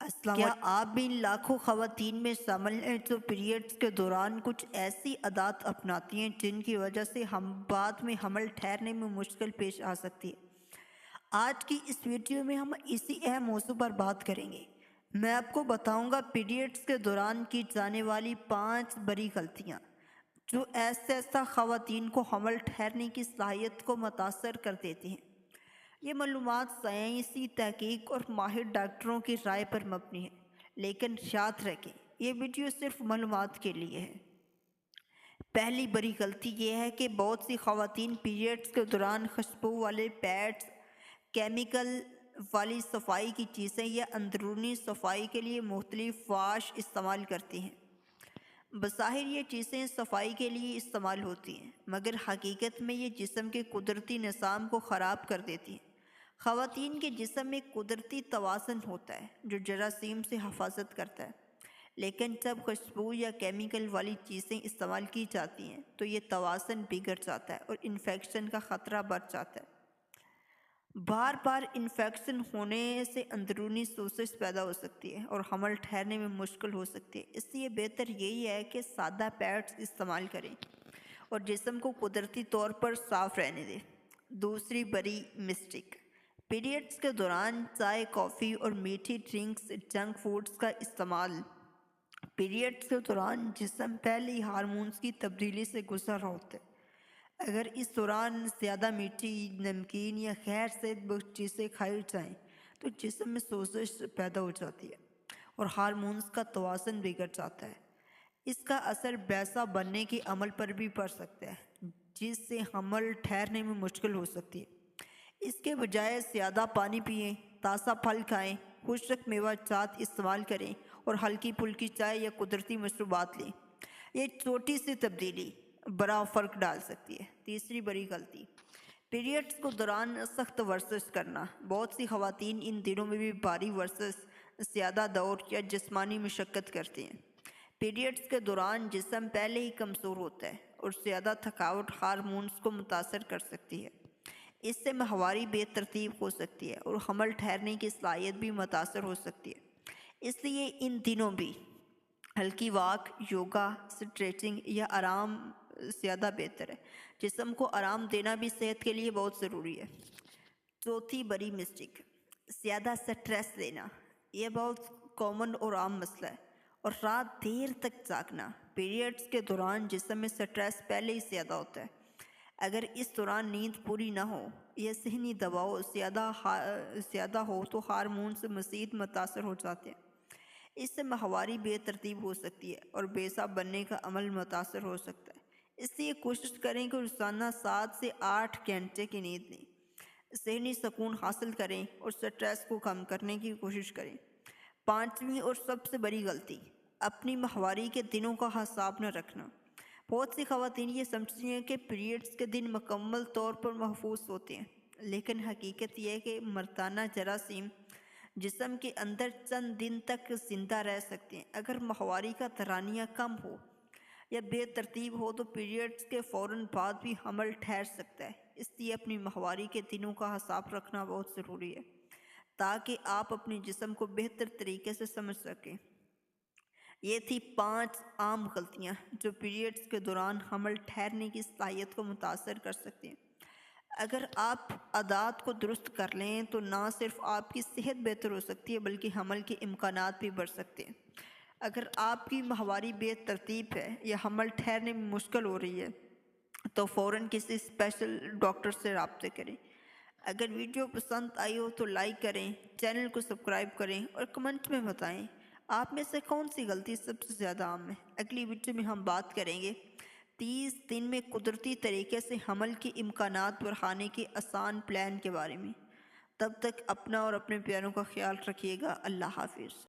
السلام کیا علیکم۔ آپ بھی ان لاکھوں خواتین میں شامل ہیں جو پیریڈز کے دوران کچھ ایسی عادات اپناتی ہیں جن کی وجہ سے ہم بعد میں حمل ٹھہرنے میں مشکل پیش آ سکتی ہے؟ آج کی اس ویڈیو میں ہم اسی اہم موضوع پر بات کریں گے۔ میں آپ کو بتاؤں گا پیریڈز کے دوران کی جانے والی 5 بڑی غلطیاں جو ایسا خواتین کو حمل ٹھہرنے کی صلاحیت کو متاثر کر دیتی ہیں۔ یہ معلومات سائنسی تحقیق اور ماہر ڈاکٹروں کی رائے پر مبنی ہے، لیکن یاد رکھیں یہ ویڈیو صرف معلومات کے لیے ہے۔ پہلی بڑی غلطی یہ ہے کہ بہت سی خواتین پیریڈز کے دوران خوشبو والے پیڈز، کیمیکل والی صفائی کی چیزیں یا اندرونی صفائی کے لیے مختلف واش استعمال کرتی ہیں۔ بظاہر یہ چیزیں صفائی کے لیے استعمال ہوتی ہیں، مگر حقیقت میں یہ جسم کے قدرتی نظام کو خراب کر دیتی ہیں۔ خواتین کے جسم میں قدرتی توازن ہوتا ہے جو جراثیم سے حفاظت کرتا ہے، لیکن جب خوشبو یا کیمیکل والی چیزیں استعمال کی جاتی ہیں تو یہ توازن بگڑ جاتا ہے اور انفیکشن کا خطرہ بڑھ جاتا ہے۔ بار بار انفیکشن ہونے سے اندرونی سوزش پیدا ہو سکتی ہے اور حمل ٹھہرنے میں مشکل ہو سکتی ہے۔ اس لیے بہتر یہی ہے کہ سادہ پیڈز استعمال کریں اور جسم کو قدرتی طور پر صاف رہنے دیں۔ دوسری بڑی مسٹیک، پیریڈز کے دوران چائے، کافی اور میٹھی ڈرنکس، جنک فوڈز کا استعمال۔ پیریڈز کے دوران جسم پہلے ہی ہارمونز کی تبدیلی سے گزر رہا ہوتا ہے۔ اگر اس دوران زیادہ میٹھی، نمکین یا غیر صحت بخش چیزیں کھائی جائیں تو جسم میں سوزش پیدا ہو جاتی ہے اور ہارمونز کا توازن بگڑ جاتا ہے۔ اس کا اثر بیضا بننے کے عمل پر بھی پڑ سکتا ہے، جس سے حمل ٹھہرنے میں مشکل ہو سکتی ہے۔ اس کے بجائے زیادہ پانی پئیں، تازہ پھل کھائیں، خشک میوہ جات استعمال کریں اور ہلکی پھلکی چائے یا قدرتی مشروبات لیں۔ یہ چھوٹی سی تبدیلی بڑا فرق ڈال سکتی ہے۔ تیسری بڑی غلطی، پیریڈز کے دوران سخت ورزش کرنا۔ بہت سی خواتین ان دنوں میں بھی بھاری ورزش، زیادہ دوڑ یا جسمانی مشقت کرتی ہیں۔ پیریڈز کے دوران جسم پہلے ہی کمزور ہوتا ہے اور زیادہ تھکاوٹ ہارمونز کو متاثر کر سکتی ہے۔ اس سے ماہواری بے ترتیب ہو سکتی ہے اور حمل ٹھہرنے کی صلاحیت بھی متاثر ہو سکتی ہے۔ اس لیے ان دنوں بھی ہلکی واک، یوگا، اسٹریچنگ یا آرام زیادہ بہتر ہے۔ جسم کو آرام دینا بھی صحت کے لیے بہت ضروری ہے۔ چوتھی بڑی مسٹیک، زیادہ سٹریس لینا۔ یہ بہت کامن اور عام مسئلہ ہے، اور رات دیر تک جاگنا۔ پیریڈز کے دوران جسم میں سٹریس پہلے ہی زیادہ ہوتا ہے۔ اگر اس دوران نیند پوری نہ ہو یا ذہنی دباؤ زیادہ ہو تو ہارمونز مزید متاثر ہو جاتے ہیں۔ اس سے ماہواری بے ترتیب ہو سکتی ہے اور بیضا بننے کا عمل متاثر ہو سکتا ہے۔ اس لیے کوشش کریں کہ روزانہ 7 سے 8 گھنٹے کی نیند لیں، ذہنی سکون حاصل کریں اور سٹریس کو کم کرنے کی کوشش کریں۔ پانچویں اور سب سے بڑی غلطی، اپنی ماہواری کے دنوں کا حساب نہ رکھنا۔ بہت سی خواتین یہ سمجھتی ہیں کہ پیریڈز کے دن مکمل طور پر محفوظ ہوتے ہیں، لیکن حقیقت یہ ہے کہ مردانہ جراثیم جسم کے اندر چند دن تک زندہ رہ سکتے ہیں۔ اگر ماہواری کا ترانیہ کم ہو یا بے ترتیب ہو تو پیریڈز کے فوراً بعد بھی حمل ٹھہر سکتا ہے۔ اس لیے اپنی ماہواری کے دنوں کا حساب رکھنا بہت ضروری ہے تاکہ آپ اپنے جسم کو بہتر طریقے سے سمجھ سکیں۔ یہ تھی 5 عام غلطیاں جو پیریڈز کے دوران حمل ٹھہرنے کی صلاحیت کو متاثر کر سکتی ہیں۔ اگر آپ عادات کو درست کر لیں تو نہ صرف آپ کی صحت بہتر ہو سکتی ہے بلکہ حمل کے امکانات بھی بڑھ سکتے ہیں۔ اگر آپ کی ماہواری بے ترتیب ہے یا حمل ٹھہرنے میں مشکل ہو رہی ہے تو فوراً کسی اسپیشل ڈاکٹر سے رابطے کریں۔ اگر ویڈیو پسند آئی ہو تو لائک کریں، چینل کو سبسکرائب کریں اور کمنٹ میں بتائیں آپ میں سے کون سی غلطی سب سے زیادہ عام ہے۔ اگلی ویڈیو میں ہم بات کریں گے 30 دن میں قدرتی طریقے سے حمل کے امکانات بڑھانے کے آسان پلان کے بارے میں۔ تب تک اپنا اور اپنے پیاروں کا خیال رکھیے گا۔ اللہ حافظ۔